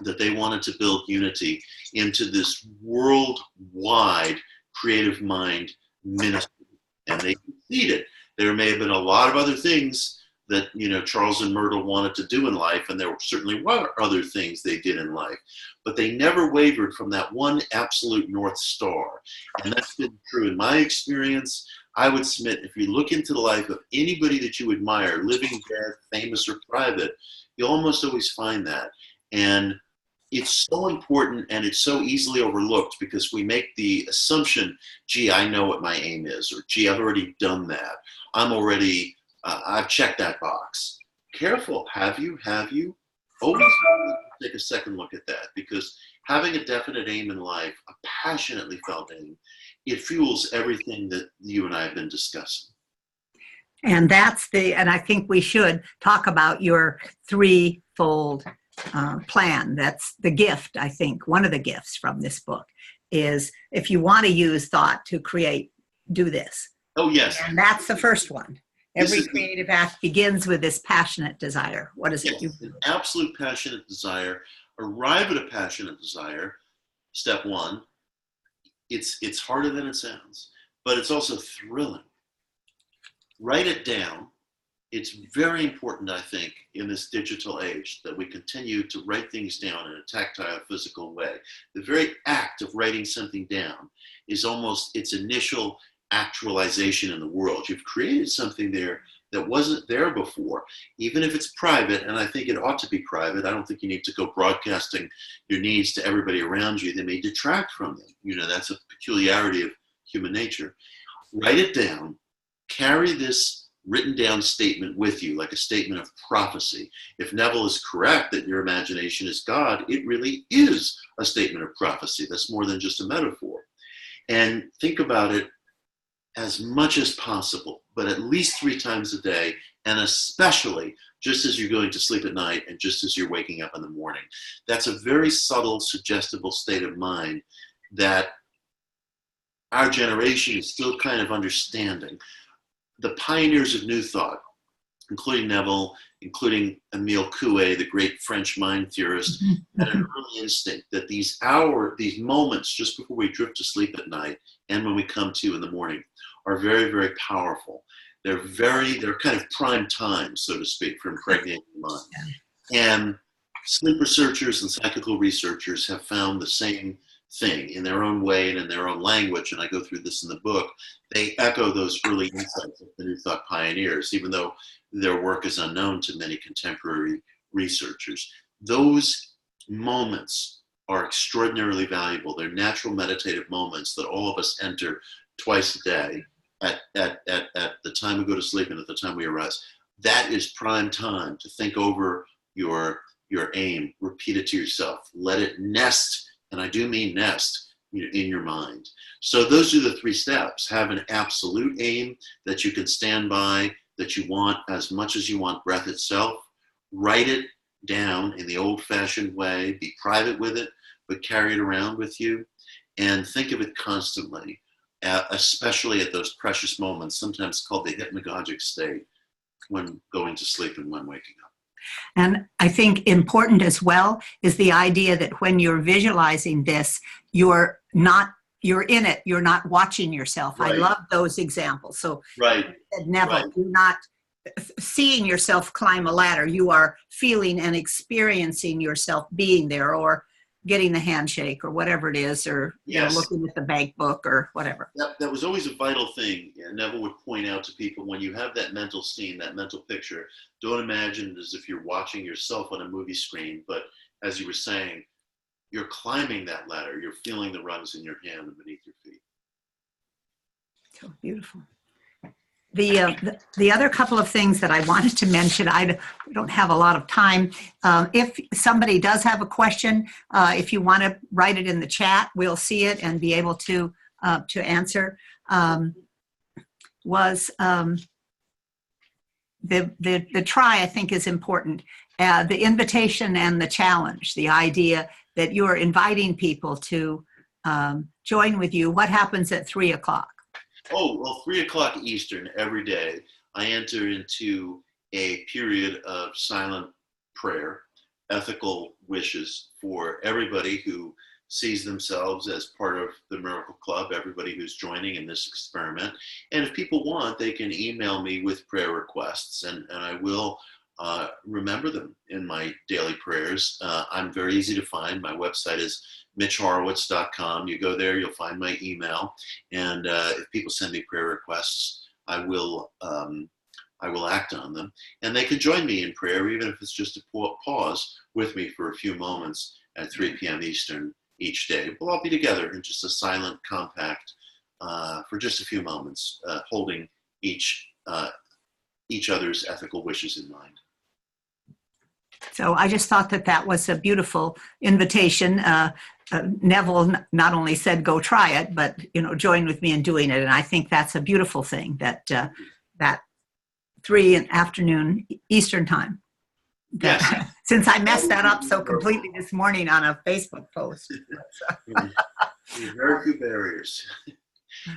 that they wanted to build unity into this worldwide creative mind ministry, and they succeeded. There may have been a lot of other things that, you know, Charles and Myrtle wanted to do in life, and there certainly were other things they did in life, but they never wavered from that one absolute North Star. And that's been true in my experience. I would submit, if you look into the life of anybody that you admire, living, dead, famous, or private, you'll almost always find that. And it's so important, and it's so easily overlooked because we make the assumption, gee, I know what my aim is, or gee, I've already done that. I've checked that box. Careful, have you? Always take a second look at that, because having a definite aim in life, a passionately felt aim, it fuels everything that you and I have been discussing. And and I think we should talk about your threefold plan. That's the gift, I think. One of the gifts from this book is, if you want to use thought to create, do this. Oh, yes. And that's the first one. Every creative act begins with this passionate desire. What is it? An absolute passionate desire. Arrive at a passionate desire. Step one. It's harder than it sounds, but it's also thrilling. Write it down. It's very important, I think, in this digital age that we continue to write things down in a tactile, physical way. The very act of writing something down is almost its initial actualization in the world. You've created something there that wasn't there before, even if it's private, and I think it ought to be private. I don't think you need to go broadcasting your needs to everybody around you. They may detract from them. You know, that's a peculiarity of human nature. Write it down. Carry this written down statement with you, like a statement of prophecy. If Neville is correct that your imagination is God, it really is a statement of prophecy. That's more than just a metaphor. And think about it as much as possible, but at least 3 times a day, and especially just as you're going to sleep at night and just as you're waking up in the morning. That's a very subtle, suggestible state of mind that our generation is still kind of understanding. The pioneers of New Thought, including Neville, including Émile Coué, the great French mind theorist, had an early instinct that these moments just before we drift to sleep at night and when we come to in the morning are very, very powerful. They're kind of prime time, so to speak, for impregnating the mind. And sleep researchers and psychical researchers have found the same thing in their own way and in their own language, and I go through this in the book. They echo those early insights of the New Thought pioneers, even though their work is unknown to many contemporary researchers. Those moments are extraordinarily valuable. They're natural meditative moments that all of us enter twice a day at the time we go to sleep and at the time we arise. That is prime time to think over your aim. Repeat it to yourself. Let it nest, and I do mean nest, in your mind. So those are the 3 steps. Have an absolute aim that you can stand by, that you want as much as you want breath itself. Write it down in the old-fashioned way. Be private with it, but carry it around with you. And think of it constantly, especially at those precious moments, sometimes called the hypnagogic state, when going to sleep and when waking up. And I think important as well is the idea that when you're visualizing this, you're not you're in it. You're not watching yourself. Right. I love those examples. So, Right. Neville, Right. you're not seeing yourself climb a ladder. You are feeling and experiencing yourself being there, or getting the handshake, or whatever it is, or Yes. looking at the bank book or whatever. That was always a vital thing. Neville would point out to people, when you have that mental scene, that mental picture, don't imagine it as if you're watching yourself on a movie screen, but as you were saying, you're climbing that ladder. You're feeling the rungs in your hand and beneath your feet. So beautiful. The other couple of things that I wanted to mention, I don't have a lot of time. If somebody does have a question, if you want to write it in the chat, we'll see it and be able to answer. The try, I think, is important. The invitation and the challenge, the idea that you are inviting people to join with you. What happens at 3 o'clock? Oh, well, 3 o'clock Eastern every day, I enter into a period of silent prayer, ethical wishes for everybody who sees themselves as part of the Miracle Club, everybody who's joining in this experiment. And if people want, they can email me with prayer requests, and I will remember them in my daily prayers. I'm very easy to find. My website is mitchhorowitz.com. You go there, you'll find my email. And if people send me prayer requests, I will act on them. And they can join me in prayer, even if it's just a pause with me for a few moments at 3 p.m. Eastern each day. We'll all be together in just a silent compact for just a few moments, holding each other's ethical wishes in mind. So I just thought that was a beautiful invitation. Neville not only said, go try it, but, join with me in doing it. And I think that's a beautiful thing, that 3 afternoon Eastern time. Yes. Since I messed that up so completely this morning on a Facebook post. Very few barriers.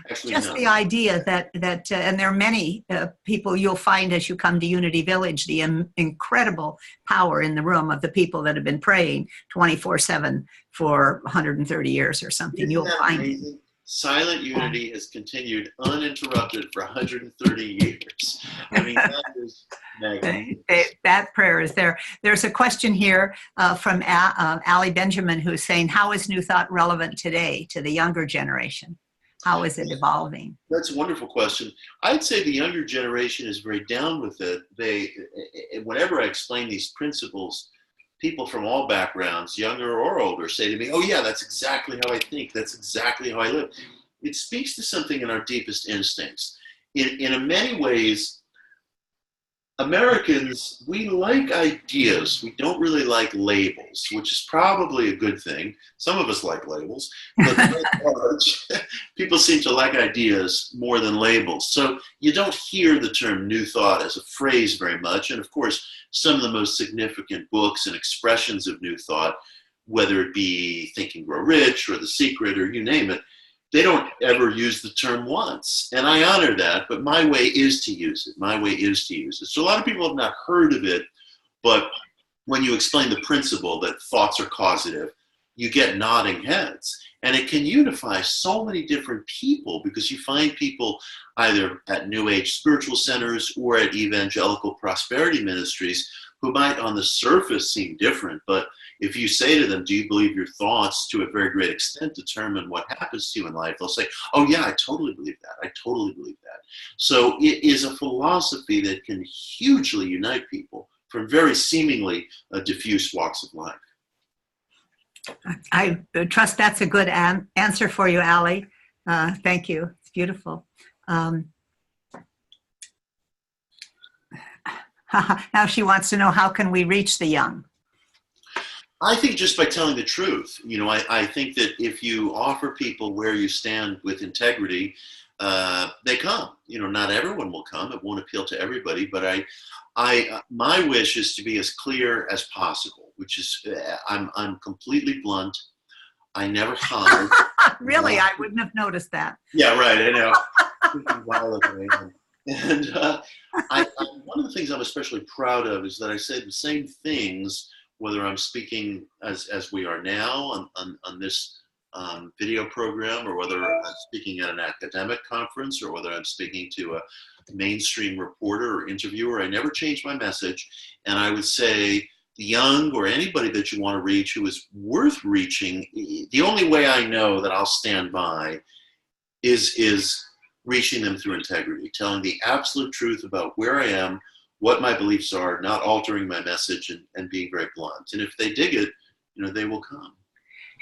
Actually, just no. the idea that and there are many people you'll find as you come to Unity Village, the incredible power in the room of the people that have been praying 24/7 for 130 years or something. Isn't You'll that find amazing? Silent Unity has continued uninterrupted for 130 years. I mean, that is magnificent. that prayer is there. There's a question here from Ali Benjamin, who's saying, how is New Thought relevant today to the younger generation? How is it evolving? That's a wonderful question. I'd say the younger generation is very down with it. Whenever I explain these principles, people from all backgrounds, younger or older, say to me, oh yeah, that's exactly how I think. That's exactly how I live. It speaks to something in our deepest instincts. In many ways, Americans, we like ideas. We don't really like labels, which is probably a good thing. Some of us like labels, but by and large, people seem to like ideas more than labels. So you don't hear the term New Thought as a phrase very much. And of course, some of the most significant books and expressions of New Thought, whether it be Think and Grow Rich or The Secret or you name it, they don't ever use the term once. And I honor that, but my way is to use it. My way is to use it. So a lot of people have not heard of it, but when you explain the principle that thoughts are causative, you get nodding heads. And it can unify so many different people, because you find people either at New Age spiritual centers or at evangelical prosperity ministries who might on the surface seem different, but if you say to them, do you believe your thoughts to a very great extent determine what happens to you in life? They'll say, oh yeah, I totally believe that. I totally believe that. So it is a philosophy that can hugely unite people from very seemingly diffuse walks of life. I trust that's a good answer for you, Ali. Thank you. It's beautiful. Now she wants to know, how can we reach the young? I think just by telling the truth. I think that if you offer people where you stand with integrity, they come. Not everyone will come. It won't appeal to everybody, but my wish is to be as clear as possible, which is I'm completely blunt. I never hide. Really? I wouldn't have noticed that. Yeah, right. I know. And one of the things I'm especially proud of is that I say the same things, whether I'm speaking as we are now on this video program, or whether I'm speaking at an academic conference, or whether I'm speaking to a mainstream reporter or interviewer, I never change my message. And I would say the young or anybody that you want to reach who is worth reaching, the only way I know that I'll stand by is reaching them through integrity, telling the absolute truth about where I am, what my beliefs are, not altering my message, and being very blunt. And if they dig it, they will come.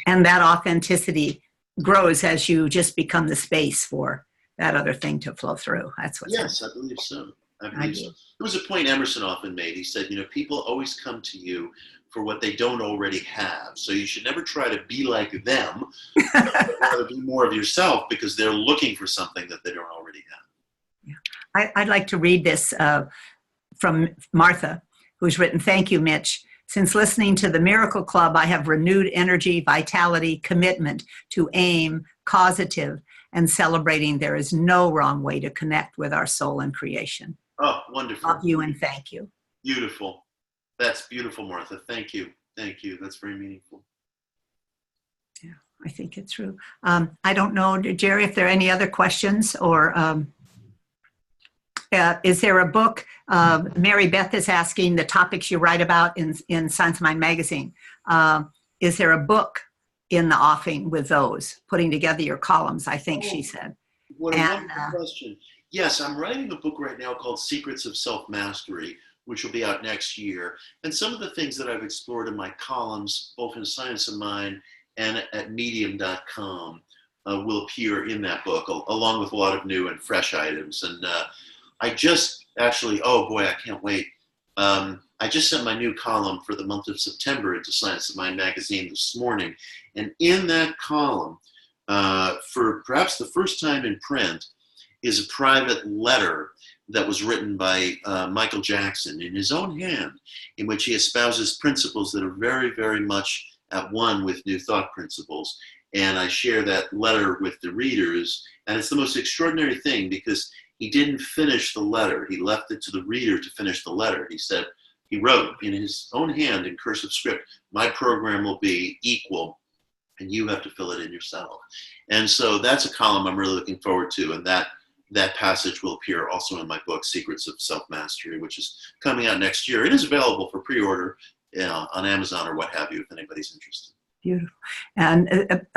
And that authenticity grows as you just become the space for that other thing to flow through. That's what. Yes, I believe so. I believe so. There was a point Emerson often made. He said, people always come to you for what they don't already have. So you should never try to be like them, but rather be more of yourself, because they're looking for something that they don't already have. Yeah. I'd like to read this from Martha, who's written, "Thank you, Mitch. Since listening to the Miracle Club, I have renewed energy, vitality, commitment to aim, causative, and celebrating there is no wrong way to connect with our soul and creation." Oh, wonderful. Love you and thank you. Beautiful. That's beautiful, Martha. Thank you. Thank you. That's very meaningful. Yeah, I think it's true. I don't know, Jerry, if there are any other questions, or is there a book? Mary Beth is asking the topics you write about in Science Mind magazine. Is there a book in the offing with those, putting together your columns, I think she said. What a wonderful question. Yes, I'm writing a book right now called Secrets of Self-Mastery, which will be out next year. And some of the things that I've explored in my columns, both in Science of Mind and at medium.com, will appear in that book, along with a lot of new and fresh items. And I just actually, oh boy, I can't wait. I just sent my new column for the month of September into Science of Mind magazine this morning. And in that column, for perhaps the first time in print, is a private letter that was written by Michael Jackson in his own hand, in which he espouses principles that are very, very much at one with New Thought principles. And I share that letter with the readers. And it's the most extraordinary thing, because he didn't finish the letter. He left it to the reader to finish the letter. He wrote in his own hand in cursive script, "My program will be equal, and you have to fill it in yourself." And so that's a column I'm really looking forward to. And that passage will appear also in my book, Secrets of Self-Mastery, which is coming out next year. It is available for pre-order on Amazon or what have you, if anybody's interested. Beautiful. And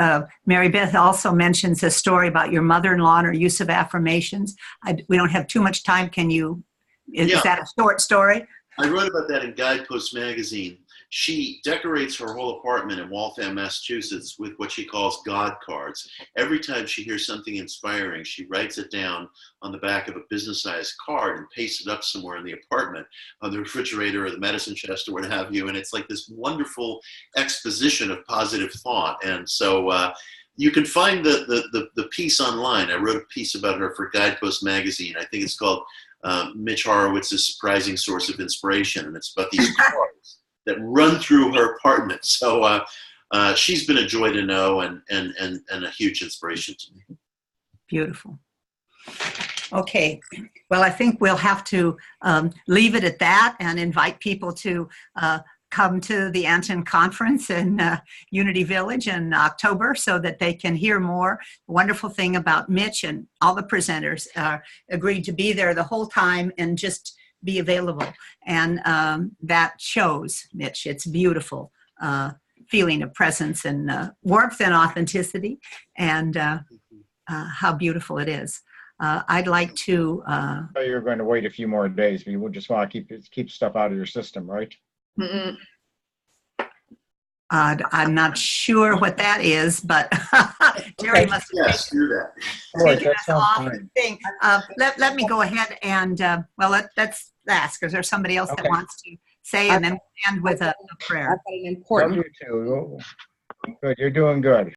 Mary Beth also mentions a story about your mother-in-law and her use of affirmations. We don't have too much time. Is that a short story? I wrote about that in Guidepost magazine. She decorates her whole apartment in Waltham, Massachusetts with what she calls God cards. Every time she hears something inspiring, she writes it down on the back of a business-sized card and pastes it up somewhere in the apartment, on the refrigerator or the medicine chest or what have you. And it's like this wonderful exposition of positive thought. And so you can find the piece online. I wrote a piece about her for Guidepost magazine. I think it's called Mitch Horowitz's Surprising Source of Inspiration. And it's about these cards that run through her apartment. So she's been a joy to know and a huge inspiration to me. Beautiful. Okay. Well, I think we'll have to leave it at that and invite people to come to the Anton Conference in Unity Village in October so that they can hear more. The wonderful thing about Mitch and all the presenters agreed to be there the whole time and just be available. And that shows, Mitch. It's beautiful feeling of presence and warmth and authenticity, and how beautiful it is. I'd like to... You're going to wait a few more days, but you just want to keep stuff out of your system, right? I'm not sure what that is, but Jerry must have do that. taken us off the thing. Let me go ahead and, let's ask. Is there somebody else that wants to say, and then we'll end with a prayer? Love you too. Good. You're doing good.